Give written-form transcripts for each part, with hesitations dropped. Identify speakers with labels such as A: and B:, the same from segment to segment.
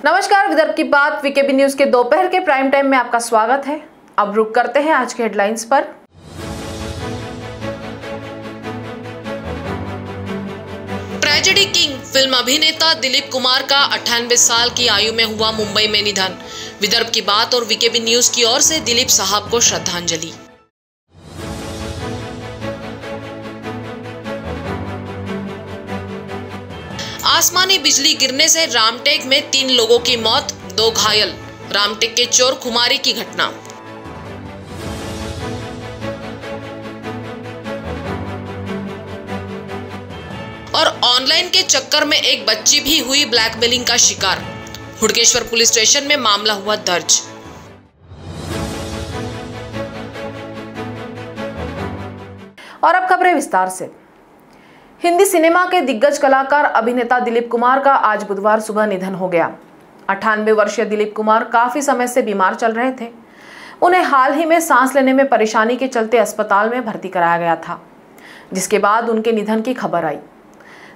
A: नमस्कार, विदर्भ की बात वीकेबी न्यूज के दोपहर के प्राइम टाइम में आपका स्वागत है। अब रुक करते हैं आज के हेडलाइंस पर। ट्रेजेडी किंग फिल्म अभिनेता दिलीप कुमार का 98 साल की आयु में हुआ मुंबई में निधन। विदर्भ की बात और वीकेबी न्यूज की ओर से दिलीप साहब को श्रद्धांजलि। आसमानी बिजली गिरने से रामटेक में 3 लोगों की मौत, 2 घायल। रामटेक के चोर खुमारी की घटना। और ऑनलाइन के चक्कर में एक बच्ची भी हुई ब्लैकमेलिंग का शिकार। हुड़केश्वर पुलिस स्टेशन में मामला हुआ दर्ज। और अब खबरें विस्तार से। हिंदी सिनेमा के दिग्गज कलाकार अभिनेता दिलीप कुमार का आज बुधवार सुबह निधन हो गया। 98 वर्षीय दिलीप कुमार काफी समय से बीमार चल रहे थे। उन्हें हाल ही में सांस लेने में परेशानी के चलते अस्पताल में भर्ती कराया गया था, जिसके बाद उनके निधन की खबर आई।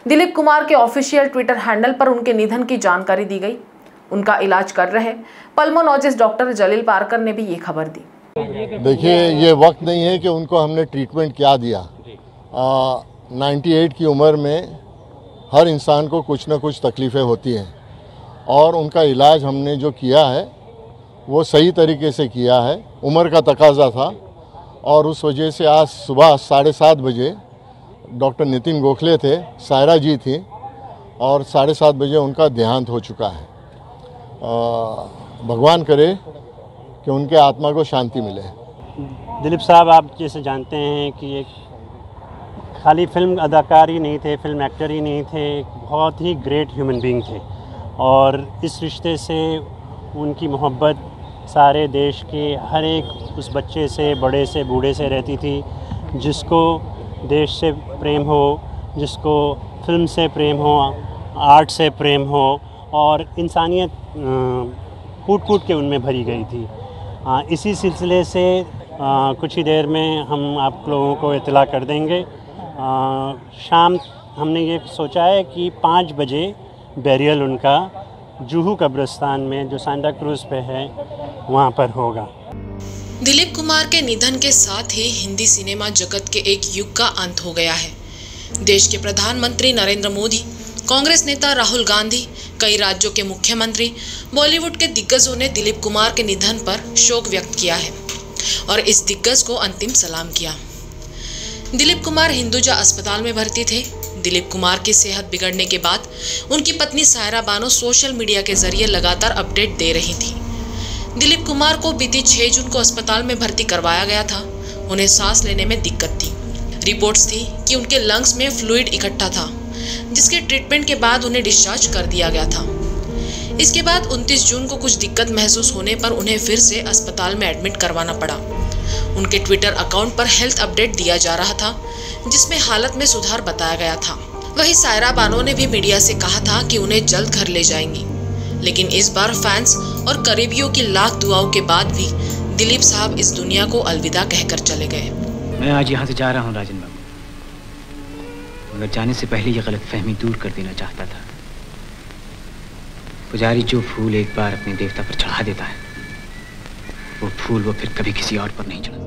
A: दिलीप कुमार के ऑफिशियल ट्विटर हैंडल पर उनके निधन की जानकारी दी गई। उनका इलाज कर रहे पल्मोनोलॉजिस्ट डॉक्टर जलील पारकर ने भी ये खबर दी।
B: देखिए, ये वक्त नहीं है कि उनको हमने ट्रीटमेंट क्या दिया। 98 की उम्र में हर इंसान को कुछ ना कुछ तकलीफ़ें होती हैं और उनका इलाज हमने जो किया है वो सही तरीके से किया है। उम्र का तकाजा था और उस वजह से आज सुबह 7:30 बजे डॉक्टर नितिन गोखले थे, सायरा जी थी और 7:30 बजे उनका देहांत हो चुका है। भगवान करे कि उनके आत्मा को शांति मिले।
C: दिलीप साहब, आप जैसे जानते हैं कि एक खाली फिल्म अदाकार ही नहीं थे, फिल्म एक्टर ही नहीं थे, एक बहुत ही ग्रेट ह्यूमन बीइंग थे और इस रिश्ते से उनकी मोहब्बत सारे देश के हर एक उस बच्चे से, बड़े से, बूढ़े से रहती थी। जिसको देश से प्रेम हो, जिसको फिल्म से प्रेम हो, आर्ट से प्रेम हो और इंसानियत कूट-कूट के उनमें भरी गई थी। इसी सिलसिले से कुछ ही देर में हम आप लोगों को इत्तला कर देंगे। शाम हमने ये सोचा है कि 5 बजे बैरियल उनका जुहू कब्रिस्तान में जो सांता क्रूज पे है वहाँ पर होगा।
A: दिलीप कुमार के निधन के साथ ही हिंदी सिनेमा जगत के एक युग का अंत हो गया है। देश के प्रधानमंत्री नरेंद्र मोदी, कांग्रेस नेता राहुल गांधी, कई राज्यों के मुख्यमंत्री, बॉलीवुड के दिग्गजों ने दिलीप कुमार के निधन पर शोक व्यक्त किया है और इस दिग्गज को अंतिम सलाम किया। दिलीप कुमार हिंदुजा अस्पताल में भर्ती थे। दिलीप कुमार की सेहत बिगड़ने के बाद उनकी पत्नी सायरा बानो सोशल मीडिया के जरिए लगातार अपडेट दे रही थी। दिलीप कुमार को बीती 6 जून को अस्पताल में भर्ती करवाया गया था। उन्हें सांस लेने में दिक्कत थी। रिपोर्ट्स थी कि उनके लंग्स में फ्लूइड इकट्ठा था, जिसके ट्रीटमेंट के बाद उन्हें डिस्चार्ज कर दिया गया था। इसके बाद 29 जून को कुछ दिक्कत महसूस होने पर उन्हें फिर से अस्पताल में एडमिट करवाना पड़ा। उनके ट्विटर अकाउंट पर हेल्थ अपडेट दिया जा रहा था, जिसमें हालत में सुधार बताया गया था। वहीं सायरा बानो ने भी मीडिया से कहा था कि उन्हें जल्द घर ले जाएंगी, लेकिन इस बार फैंस और करीबियों की लाख दुआओं के बाद भी दिलीप साहब इस दुनिया को अलविदा कहकर चले गए।
D: मैं आज यहाँ से जा रहा हूँ राजन बाबू, मगर जाने से पहले ये गलतफहमी दूर कर देना चाहता था। पुजारी जो फूल एक बार अपने देवता पर चढ़ा देता है, वो फूल वो फिर कभी किसी और पर नहीं चढ़ा।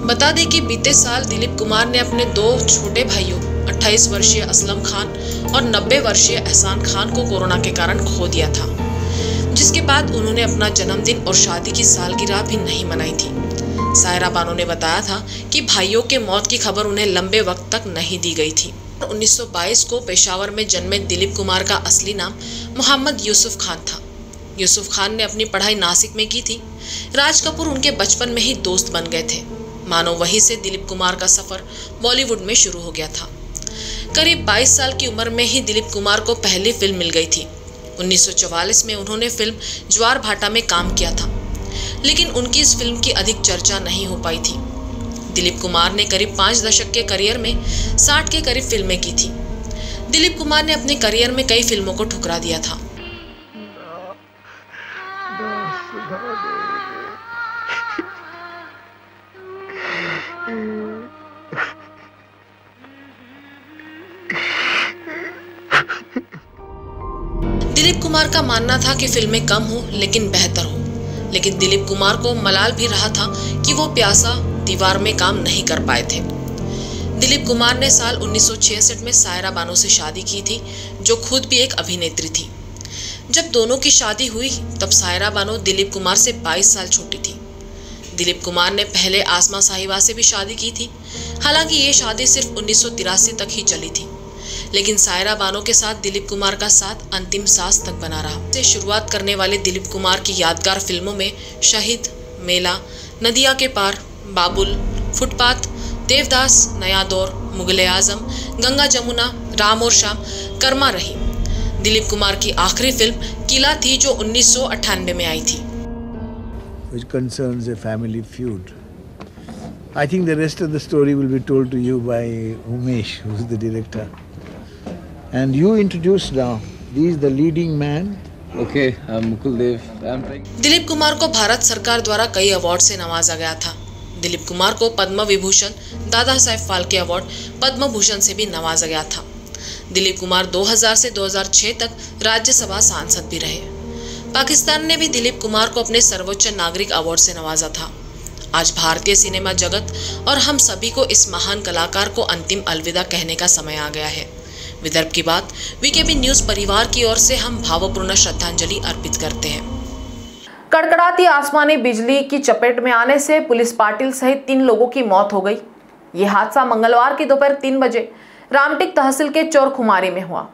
A: बता दें कि बीते साल दिलीप कुमार ने अपने 2 छोटे भाइयों 28 वर्षीय असलम खान और 90 वर्षीय एहसान खान को कोरोना के कारण खो दिया था, जिसके बाद उन्होंने अपना जन्मदिन और शादी की सालगिरह भी नहीं मनाई थी। सायरा बानो ने बताया था कि भाइयों के मौत की खबर उन्हें लंबे वक्त तक नहीं दी गई थी। 1922 को पेशावर में जन्मे दिलीप कुमार का असली नाम मोहम्मद यूसुफ खान था। यूसुफ खान ने अपनी पढ़ाई नासिक में की थी। राज कपूर उनके बचपन में ही दोस्त बन गए थे। मानो वहीं से दिलीप कुमार का सफर बॉलीवुड में शुरू हो गया था। करीब 22 साल की उम्र में ही दिलीप कुमार को पहली फिल्म मिल गई थी। 1944 में उन्होंने फिल्म ज्वार भाटा में काम किया था, लेकिन उनकी इस फिल्म की अधिक चर्चा नहीं हो पाई थी। दिलीप कुमार ने करीब 5 दशक के करियर में 60 के करीब फिल्में की थी। दिलीप कुमार ने अपने करियर में कई फिल्मों को ठुकरा दिया था। दिलीप दिलीप कुमार का मानना था कि फिल्में कम हो लेकिन बेहतर हो, लेकिन दिलीप कुमार को मलाल भी रहा था कि वो प्यासा दीवार में काम नहीं कर पाए थे। दिलीप कुमार ने साल 1966 में सायरा बानो से शादी की थी, जो खुद भी एक अभिनेत्री थी। जब दोनों की शादी हुई तब सायरा बानो दिलीप कुमार से 22 साल छोटी थी। दिलीप कुमार ने पहले आसमा साहिबा से भी शादी की थी। हालांकि ये शादी सिर्फ 1983 तक ही चली थी, लेकिन सायरा बानो के साथ दिलीप कुमार का साथ अंतिम सांस तक बना रहा। से शुरुआत करने वाले दिलीप कुमार की यादगार फिल्मों में शहीद, मेला, नदिया के पार, बाबुल, फुटपाथ, देवदास, नया दौर, मुगले आजम, गंगा जमुना, राम और शाम, कर्मा रही। दिलीप कुमार की आखिरी फिल्म किला थी, जो 1998 में आई थी।
E: Which concerns a family feud. I think the rest of the story will be told to you by Umesh, who is the director. And you introduced now. He is the leading man.
F: Okay, I'm Mukul Dev. I'm trying.
A: Dilip Kumar को भारत सरकार द्वारा कई award से नवाजा गया था। दिलीप कुमार को Padma Vibhushan, Dada Saheb Phalke award, Padma Bhushan से भी नवाजा गया था। दिलीप कुमार 2000 से 2006 तक राज्यसभा सांसद भी रहे। पाकिस्तान ने भी दिलीप कुमार को अपने सर्वोच्च नागरिक अवार्ड से नवाजा था। आज भारतीय सिनेमा जगत और हम सभी को इस महान कलाकार को अंतिम अलविदा कहने का समय आ गया है। विदर्भ की बात वीकेबी न्यूज परिवार की ओर से हम भावपूर्ण श्रद्धांजलि अर्पित करते हैं।
G: कड़कड़ाती आसमानी बिजली की चपेट में आने से पुलिस पाटिल सहित 3 लोगों की मौत हो गई। ये हादसा मंगलवार की दोपहर 3 बजे रामटेक तहसील के चोरखुमारी में हुआ।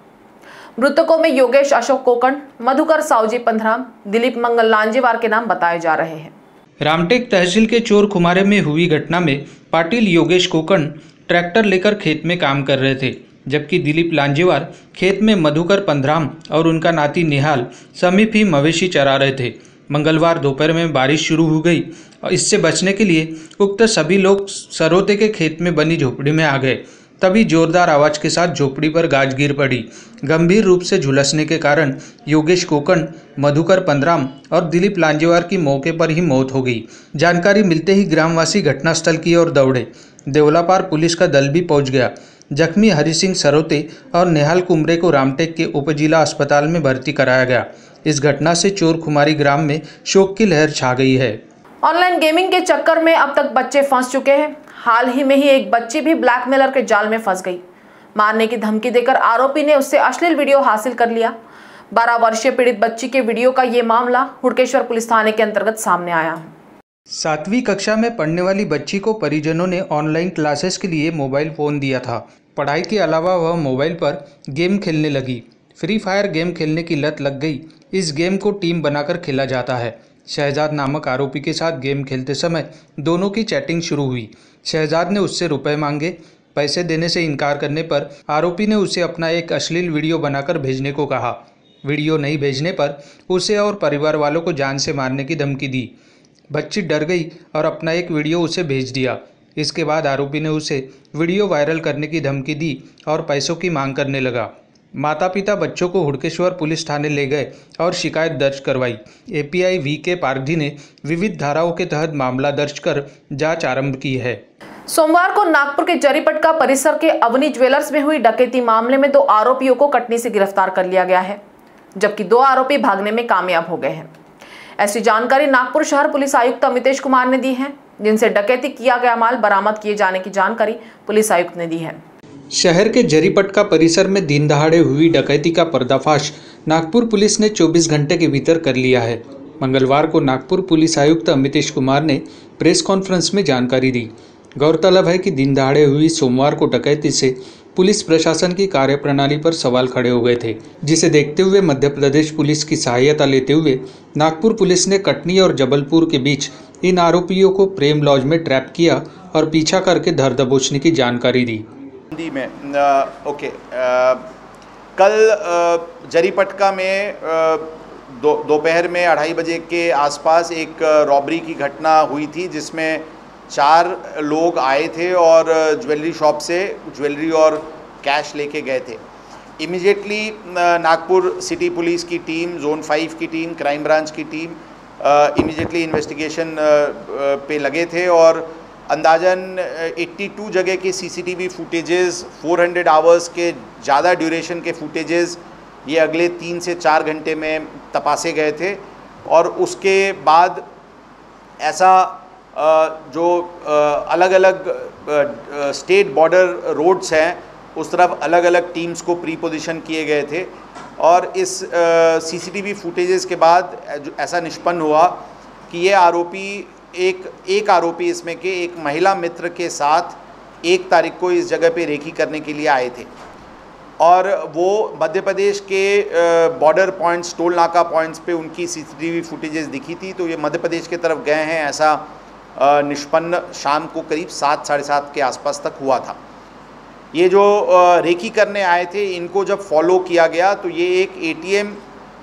G: मृतकों में योगेश अशोक कोकण, मधुकर सावजी पंधराम, दिलीप मंगल लांजेवार के नाम बताए जा रहे हैं।
H: रामटेक तहसील के चोरखुमारे में हुई घटना में पाटिल योगेश कोकण ट्रैक्टर लेकर खेत में काम कर रहे थे, जबकि दिलीप लांजेवार खेत में मधुकर पंधराम और उनका नाती निहाल समीप ही मवेशी चरा रहे थे। मंगलवार दोपहर में बारिश शुरू हो गई और इससे बचने के लिए उक्त सभी लोग सरोते के खेत में बनी झोपड़ी में आ गए। तभी जोरदार आवाज के साथ झोपड़ी पर गाज गिर पड़ी। गंभीर रूप से झुलसने के कारण योगेश कोकण, मधुकर पंधराम और दिलीप लांजेवार की मौके पर ही मौत हो गई। जानकारी मिलते ही ग्रामवासी घटनास्थल की ओर दौड़े। देवलापार पुलिस का दल भी पहुंच गया। जख्मी हरि सिंह सरोते और नेहाल कुमरे को रामटेक के उपजिला अस्पताल में भर्ती कराया गया। इस घटना से चोरखुमारी ग्राम में शोक की लहर छा गई है।
G: ऑनलाइन गेमिंग के चक्कर में अब तक बच्चे फंस चुके हैं। हाल ही में ही एक बच्ची भी ब्लैकमेलर के जाल में फंस गई। मारने की धमकी देकर आरोपी ने उससे अश्लील वीडियो हासिल कर लिया। 12 वर्षीय पीड़ित बच्ची के वीडियो का ये मामला हुड़केश्वर पुलिस थाने के अंतर्गत सामने आया है।
H: 7वीं कक्षा में पढ़ने वाली बच्ची को परिजनों ने ऑनलाइन क्लासेस के लिए मोबाइल फ़ोन दिया था। पढ़ाई के अलावा वह मोबाइल पर गेम खेलने लगी। फ्री फायर गेम खेलने की लत लग गई। इस गेम को टीम बनाकर खेला जाता है। शहजाद नामक आरोपी के साथ गेम खेलते समय दोनों की चैटिंग शुरू हुई। शहजाद ने उससे रुपए मांगे। पैसे देने से इनकार करने पर आरोपी ने उसे अपना एक अश्लील वीडियो बनाकर भेजने को कहा। वीडियो नहीं भेजने पर उसे और परिवार वालों को जान से मारने की धमकी दी। बच्ची डर गई और अपना एक वीडियो उसे भेज दिया। इसके बाद आरोपी ने उसे वीडियो वायरल करने की धमकी दी और पैसों की मांग करने लगा। माता पिता बच्चों को हुड़केश्वर पुलिस थाने ले गए और शिकायत दर्ज करवाई। API VK. पारधी ने विविध धाराओं के तहत मामला दर्ज कर जांच आरंभ की है।
G: सोमवार को नागपुर के जरीपटका परिसर के अवनी ज्वेलर्स में हुई डकैती मामले में 2 आरोपियों को कटनी से गिरफ्तार कर लिया गया है, जबकि 2 आरोपी भागने में कामयाब हो गए हैं। ऐसी जानकारी नागपुर शहर पुलिस आयुक्त अमितेश कुमार ने दी है, जिनसे डकैती किया गया माल बरामद किए जाने की जानकारी पुलिस आयुक्त ने दी है।
H: शहर के जरीपटका परिसर में दिन दहाड़े हुई डकैती का पर्दाफाश नागपुर पुलिस ने 24 घंटे के भीतर कर लिया है। मंगलवार को नागपुर पुलिस आयुक्त अमितेश कुमार ने प्रेस कॉन्फ्रेंस में जानकारी दी। गौरतलब है कि दिन दहाड़े हुई सोमवार को डकैती से पुलिस प्रशासन की कार्यप्रणाली पर सवाल खड़े हो गए थे, जिसे देखते हुए मध्य प्रदेश पुलिस की सहायता लेते हुए नागपुर पुलिस ने कटनी और जबलपुर के बीच इन आरोपियों को प्रेम लॉज में ट्रैप किया और पीछा करके धर दबोचने की जानकारी दी।
I: कल जरीपटका में दोपहर में 2:30 बजे के आसपास एक रॉबरी की घटना हुई थी, जिसमें 4 लोग आए थे और ज्वेलरी शॉप से ज्वेलरी और कैश लेके गए थे। इमीडिएटली नागपुर सिटी पुलिस की टीम, जोन 5 की टीम, क्राइम ब्रांच की टीम इमीडिएटली इन्वेस्टिगेशन पे लगे थे और अंदाजन 82 जगह की सीसीटीवी फुटेजेस, 400 आवर्स के ज़्यादा ड्यूरेशन के फुटेजेस ये अगले 3 से 4 घंटे में तपासे गए थे। और उसके बाद ऐसा जो अलग अलग स्टेट बॉर्डर रोड्स हैं उस तरफ अलग अलग टीम्स को प्री पोजीशन किए गए थे। और इस सीसीटीवी फुटेजेस के बाद ऐसा निष्पन्न हुआ कि ये आरोपी एक आरोपी इसमें के एक महिला मित्र के साथ 1 तारीख को इस जगह पे रेकी करने के लिए आए थे। और वो मध्य प्रदेश के बॉर्डर पॉइंट्स, टोल नाका पॉइंट्स पे उनकी सीसीटीवी फुटेजेस दिखी थी। तो ये मध्य प्रदेश की तरफ गए हैं, ऐसा निष्पन्न शाम को करीब 7 साढ़े 7 के आसपास तक हुआ था। ये जो रेकी करने आए थे इनको जब फॉलो किया गया तो ये एक एटीएम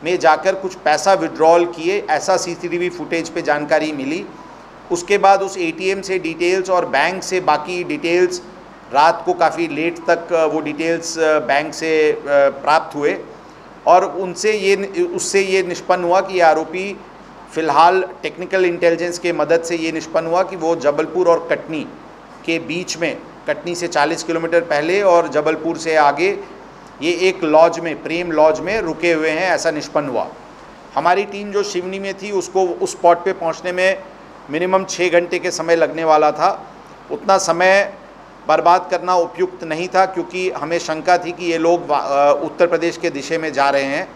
I: में जाकर कुछ पैसा विड्रॉल किए, ऐसा सीसीटीवी फुटेज पे जानकारी मिली। उसके बाद उस एटीएम से डिटेल्स और बैंक से बाकी डिटेल्स रात को काफ़ी लेट तक वो डिटेल्स बैंक से प्राप्त हुए। और उससे ये निष्पन्न हुआ कि ये आरोपी फ़िलहाल टेक्निकल इंटेलिजेंस के मदद से ये निष्पन्न हुआ कि वो जबलपुर और कटनी के बीच में, कटनी से 40 किलोमीटर पहले और जबलपुर से आगे ये एक लॉज में, प्रेम लॉज में रुके हुए हैं, ऐसा निष्पन्न हुआ। हमारी टीम जो शिवनी में थी उसको उस स्पॉट पे पहुंचने में मिनिमम 6 घंटे के समय लगने वाला था। उतना समय बर्बाद करना उपयुक्त नहीं था क्योंकि हमें शंका थी कि ये लोग उत्तर प्रदेश के दिशा में जा रहे हैं।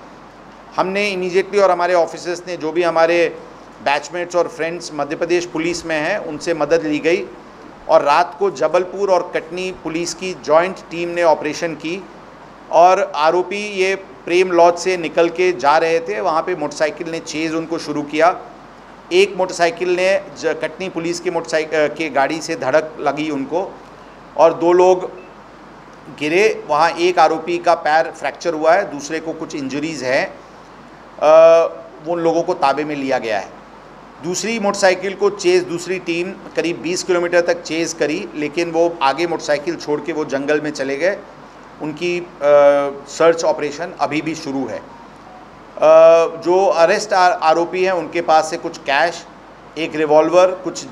I: हमने इमीडिएटली और हमारे ऑफिसर्स ने, जो भी हमारे बैचमेट्स और फ्रेंड्स मध्य प्रदेश पुलिस में हैं, उनसे मदद ली गई। और रात को जबलपुर और कटनी पुलिस की जॉइंट टीम ने ऑपरेशन की और आरोपी ये प्रेम लॉज से निकल के जा रहे थे। वहाँ पे मोटरसाइकिल ने चेज़ उनको शुरू किया। एक मोटरसाइकिल ने कटनी पुलिस की मोटरसाइकिल के गाड़ी से धड़क लगी उनको और 2 लोग गिरे। वहाँ एक आरोपी का पैर फ्रैक्चर हुआ है, दूसरे को कुछ इंजरीज़ हैं। उन लोगों को ताबे में लिया गया है। दूसरी मोटरसाइकिल को दूसरी टीम करीब 20 किलोमीटर तक चेज़ करी, लेकिन वो आगे मोटरसाइकिल छोड़ के वो जंगल में चले गए। उनकी सर्च ऑपरेशन अभी भी शुरू है। जो अरेस्ट आरोपी हैं उनके पास से कुछ कैश, एक रिवॉल्वर, कुछ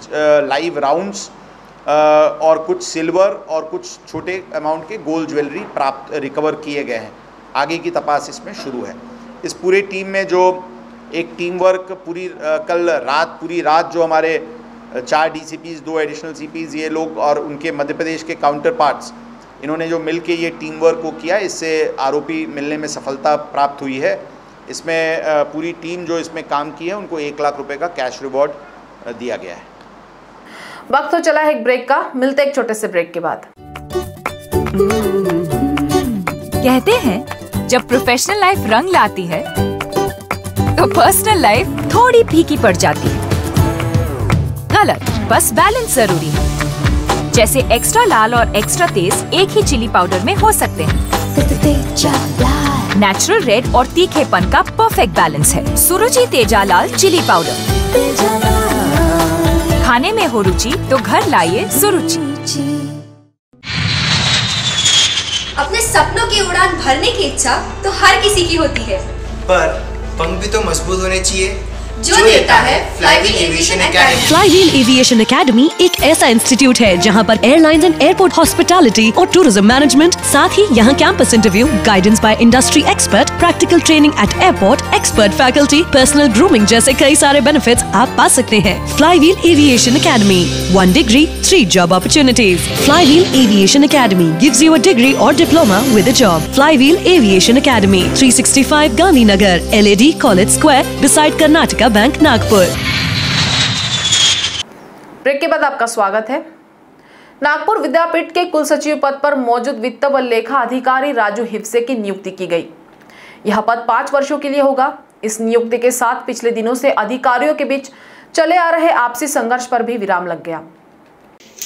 I: लाइव राउंड्स और कुछ सिल्वर और कुछ छोटे अमाउंट के गोल्ड ज्वेलरी रिकवर किए गए हैं। आगे की तपास इसमें शुरू है। इस पूरे टीम में जो एक टीम वर्क कल रात पूरी रात जो हमारे 4 DCPs, 2 एडिशनल CPs, ये लोग और उनके मध्य प्रदेश के काउंटर पार्ट्स, इन्होंने जो मिल के ये टीम वर्क को किया, इससे आरोपी मिलने में सफलता प्राप्त हुई है। इसमें पूरी टीम जो इसमें काम की है उनको 1 लाख रुपए का कैश रिवॉर्ड दिया गया है।
G: वक्त तो चला है एक ब्रेक का, मिलते एक छोटे से ब्रेक के बाद।
J: कहते हैं जब प्रोफेशनल लाइफ रंग लाती है तो पर्सनल लाइफ थोड़ी फीकी पड़ जाती है। गलत, बस बैलेंस जरूरी है। जैसे एक्स्ट्रा लाल और एक्स्ट्रा तेज एक ही चिली पाउडर में हो सकते हैं। नेचुरल रेड और तीखेपन का परफेक्ट बैलेंस है सुरुचि तेजा लाल चिली पाउडर। खाने में हो रुचि तो घर लाइए सुरुचि।
K: अपने सपनों की उड़ान भरने की इच्छा तो हर किसी की होती है, पर पंख भी तो मजबूत होने चाहिए, जो देता है flywheel aviation academy.
L: Flywheel aviation academy एक ऐसा इंस्टीट्यूट है जहां पर एयरलाइंस एंड एयरपोर्ट हॉस्पिटैलिटी और टूरिज्म मैनेजमेंट, साथ ही यहां campus interview, guidance by industry expert, practical training at airport, expert faculty, personal grooming जैसे कई सारे बेनिफिट्स आप पा सकते हैं। Flywheel aviation academy, 1 degree, 3 job opportunities. Flywheel Aviation Academy gives you a degree or diploma with a job. Flywheel Aviation Academy, 365 Gandhinagar, LAD College Square, beside Karnataka bank, Nagpur.
G: Break के बाद आपका स्वागत है। नागपुर विद्यापीठ के कुल सचिव पद पर मौजूद वित्त व लेखा अधिकारी राजू हिप्से की नियुक्ति की गई। यह पद 5 वर्षों के लिए होगा। इस नियुक्ति के साथ पिछले दिनों से अधिकारियों के बीच चले आ रहे आपसी संघर्ष पर भी विराम लग गया।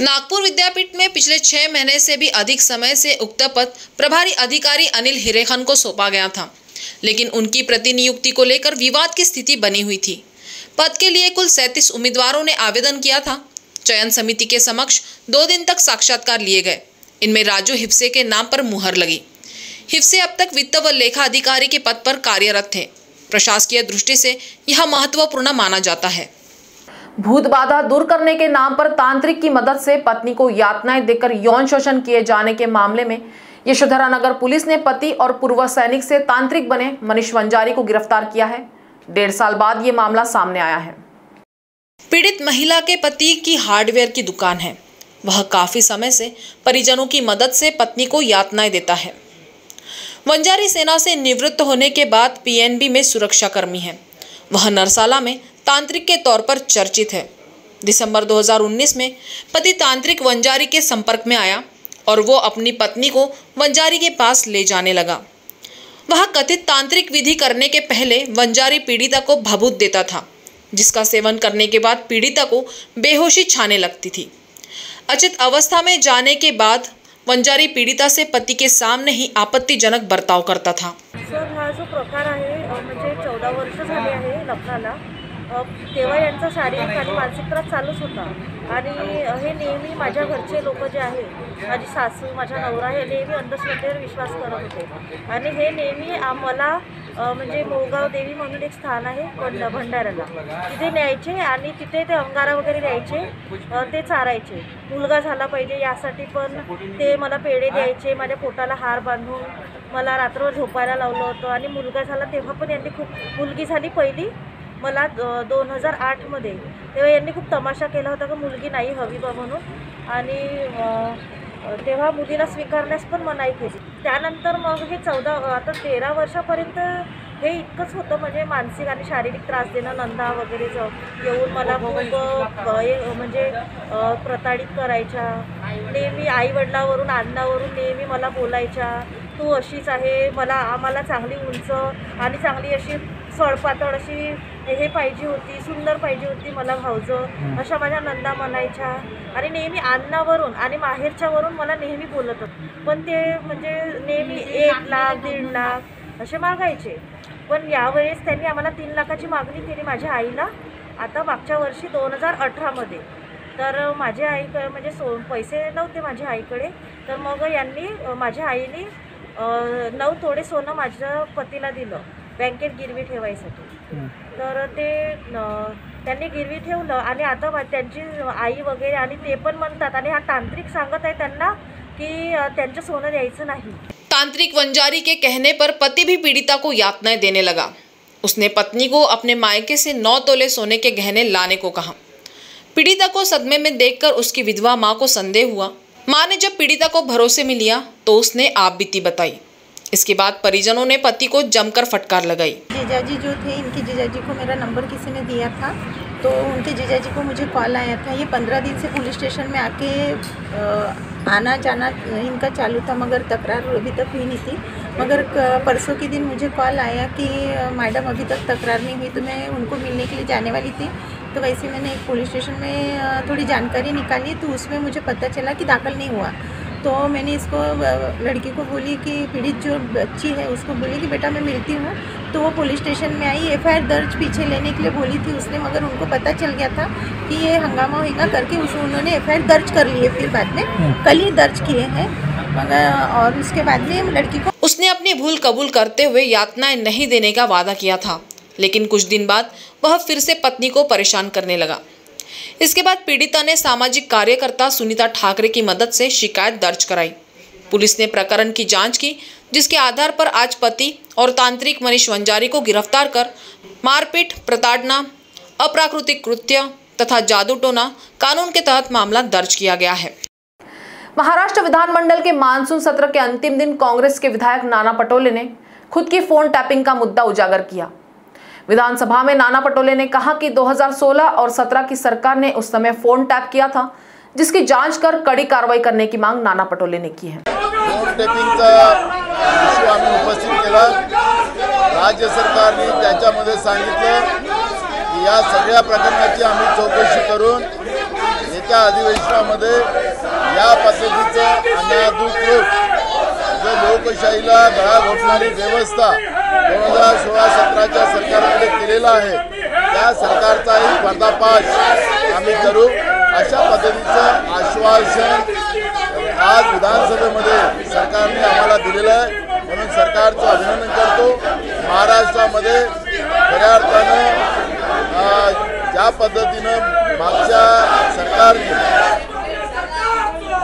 A: नागपुर विद्यापीठ में पिछले 6 महीने से भी अधिक समय से उक्त पद प्रभारी अधिकारी अनिल हिरेखन को सौंपा गया था, लेकिन उनकी प्रतिनियुक्ति को लेकर विवाद की स्थिति बनी हुई थी। पद के लिए कुल 37 उम्मीदवारों ने आवेदन किया था। चयन समिति के समक्ष 2 दिन तक साक्षात्कार लिए गए। इनमें राजू हिप्से के नाम पर मुहर लगी। हिप्से अब तक वित्त व लेखा अधिकारी के पद पर कार्यरत थे। प्रशासकीय दृष्टि से यह महत्वपूर्ण माना जाता है।
G: भूत बाधा दूर करने के नाम पर तांत्रिक की मदद से पत्नी को यातनाएं देकर यौन शोषण किए जाने के मामले में यशोधरा नगर पुलिस ने पति और पूर्व सैनिक से तांत्रिक बने मनीष वंजारी को गिरफ्तार किया है। 1.5 साल बाद ये मामला सामने आया है। पीड़ित महिला के पति की हार्डवेयर की दुकान है। वह काफी समय से परिजनों की मदद से पत्नी को यातनाएं देता है। वंजारी सेना से निवृत्त होने के बाद पीएनबी में सुरक्षा कर्मी है। वह नरसाला में तांत्रिक के तौर पर चर्चित है। दिसंबर 2019 में पति तांत्रिक वंजारी के संपर्क में आया और वो अपनी पत्नी को वंजारी के पास ले जाने लगा। वह कथित तांत्रिक विधि करने के पहले वंजारी पीड़िता को भभूत देता था, जिसका सेवन करने के बाद पीड़िता को बेहोशी छाने लगती थी। अचेत अवस्था में जाने के बाद वंजारी पीड़िता से पति के सामने ही आपत्तिजनक बर्ताव करता था।
M: सर, हा जो प्रकार आहे म्हणजे 14 वर्ष झाले आहे लग्नाला, तेव्हा यांचा शारीरिक आणि मानसिक त्रास चालूच होता आणि हे नेहमी माझ्या घरचे लोक जे आहे, माझी सासू, माझा नवरा, हे नेहमी अंधश्रद्धेवर विश्वास करत होते आणि हे नेहमी आम्हाला म्हणजे मोगाव देवी म्हणून एक स्थान आहे भंडाऱ्याला, तिथे न्यायचे आणि तिथे ते अंगारा वगैरे द्यायचे, ते चारायचे। मुलगा झाला पाहिजे यासाठी पण ते मला पेढे द्यायचे, माझ्या पोटाला हार बांधून मला रात्रभर झोपायला लावलं होतं आणि मुलगा झाला तेव्हा पण यांनी खूप, मुलगी झाली पहिली मला 2008 मध्ये, तेव्हा यांनी खूप तमाशा केला होता की मुलगी नाही हवी बा म्हणून आणि तेव्हा मुलीला स्वीकारण्यास पण मनाई केली। त्यानंतर मग हे 13 वर्षापर्यंत हे इतकंच होतं, म्हणजे मानसिक आणि शारीरिक त्रास देणं, नंदा वगैरे येऊन मला खूप म्हणजे प्रताडित करायच्या, नेहमी आईवडिलावरून अण्णावरून नेहमी मला बोलायच्या, तू अशीच आहे, आम्हाला चांगली उंच आणि चांगली अशी सळपातळ अशी हे पाहिजे होती, सुंदर पाहिजे होती मला भावजं, अशा माझ्या नंदा म्हणायच्या आणि नेहमी अण्णावरून आणि माहेरच्यावरून मला नेहमी बोलत होतं। पण ते म्हणजे नेहमी 1 लाख 1.5 लाख असे मागायचे। पण यावेळेस त्यांनी आम्हाला 3 लाखाची मागणी केली माझ्या आईला, आता मागच्या वर्षी 2018 मध्ये। तर माझ्या आईकडे म्हणजे पैसे नव्हते माझ्या आईकडे, तर मग यांनी माझ्या आईने 9 तोळे सोनं माझ्या पतीला दिलं बँकेत गिरवी ठेवायसाठी। तर ते त्यांनी गिरवी ठेवलं आणि आता त्यांची आई वगैरे आणि ते पण म्हणतात आणि हा तांत्रिक सांगत आहे त्यांना की त्यांचं सोनं द्यायचं नाही।
A: तांत्रिक वंजारी के कहने पर पति भी पीड़िता को यातनाएं देने लगा। उसने पत्नी को अपने मायके से 9 तोले सोने के गहने लाने को कहा। पीड़िता को सदमे में देखकर उसकी विधवा माँ को संदेह हुआ। माँ ने जब पीड़िता को भरोसे में लिया तो उसने आप बीती बताई। इसके बाद परिजनों ने पति को जमकर फटकार लगाई।
N: जीजाजी जो थे, इनके जीजाजी को मेरा नंबर किसी ने दिया था, तो उनके जीजाजी को मुझे कॉल आया था। ये 15 दिन से पुलिस स्टेशन में आके आना जाना इनका चालू था, मगर तकरार अभी तक हुई नहीं थी। मगर परसों के दिन मुझे कॉल आया कि मैडम अभी तक तकरार नहीं हुई, तो मैं उनको मिलने के लिए जाने वाली थी। तो वैसे मैंने एक पुलिस स्टेशन में थोड़ी जानकारी निकाली, तो उसमें मुझे पता चला कि दाखिल नहीं हुआ। तो मैंने इसको लड़की को बोली कि पीड़ित जो बच्ची है उसको बोली कि बेटा मैं मिलती हूँ। तो वो पुलिस स्टेशन में आई, एफआईआर दर्ज पीछे लेने के लिए बोली थी उसने, मगर उनको पता चल गया था कि ये हंगामा होगा करके उन्होंने एफआईआर दर्ज कर लिए। फिर बाद में कल ही दर्ज किए हैं, मगर और उसके बाद में लड़की को
A: उसने अपनी भूल कबूल करते हुए यातनाएं नहीं देने का वादा किया था, लेकिन कुछ दिन बाद वह फिर से पत्नी को परेशान करने लगा। इसके बाद पीड़िता ने सामाजिक कार्यकर्ता सुनीता ठाकरे की मदद से शिकायत दर्ज कराई। पुलिस ने प्रकरण की जांच की, जिसके आधार पर आज पति और तांत्रिक मनीष वंजारी को गिरफ्तार कर मारपीट, प्रताड़ना, अप्राकृतिक कृत्य तथा जादू टोना कानून के तहत मामला दर्ज किया गया है।
G: महाराष्ट्र विधानमंडल के मानसून सत्र के अंतिम दिन कांग्रेस के विधायक नाना पटोले ने खुद की फोन टैपिंग का मुद्दा उजागर किया। विधानसभा में नाना पटोले ने कहा कि 2016 और 17 की सरकार ने उस समय फोन टैप किया था, जिसकी जांच कर कड़ी कार्रवाई करने की मांग नाना पटोले ने की है।
B: फोन टॅपिंगचा इश्यू आम्ही उपस्थित केला। राज्य सरकारने त्याच्यामध्ये सांगितलं की या सगळ्या प्रकरणाची आम्ही चौकशी करून येत्या अधिवेशनामध्ये या पद्धतीचं अनाधिकृत जो लोकशाहीला गळा घोटणारी व्यवस्था 2016-17च्या सरकारमध्ये केलेला आहे, त्या सरकारचाही पर्दाफाश आम्ही करू, अशा पद्धतीचं आश्वासन आज विधानसभेमध्ये सरकारने आम्हाला दिलेलं आहे। म्हणून सरकारचं अभिनंदन करतो। महाराष्ट्रामध्ये खऱ्या अर्थानं ज्या पद्धतीनं मागच्या सरकारने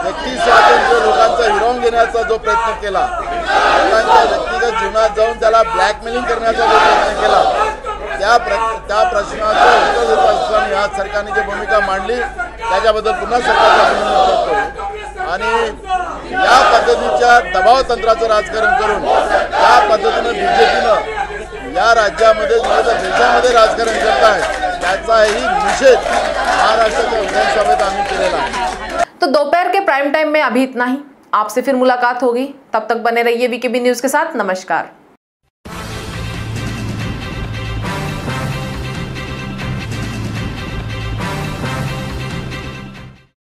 B: व्यक्ती स्वातंत्र्य लोकांचा
O: भरवून घेण्याचा जो प्रयत्न केला, लोकांच्या व्यक्तिगत जीवनात जाऊन त्याला ब्लॅकमेलिंग करण्याचा जो प्रयत्न केला, त्या प्रश्नाचं उत्तर देत असताना या सरकारने जी भूमिका मांडली त्याच्याबद्दल पुन्हा सरकारचं अभिनंदन करतो. आणि या पद्धतीच्या दबाव तंत्राचं राजकारण करून त्या पद्धतीनं बीजेपीनं या राज्यामध्ये देशामध्ये राजकारण करत आहे, त्याचाही निषेध महाराष्ट्राच्या विधानसभेत आम्ही केलेला आहे.
G: तो दोपहर के प्राइम टाइम में अभी इतना ही. आपसे फिर मुलाकात होगी. तब तक बने रहिए वीकेबी न्यूज के साथ. नमस्कार.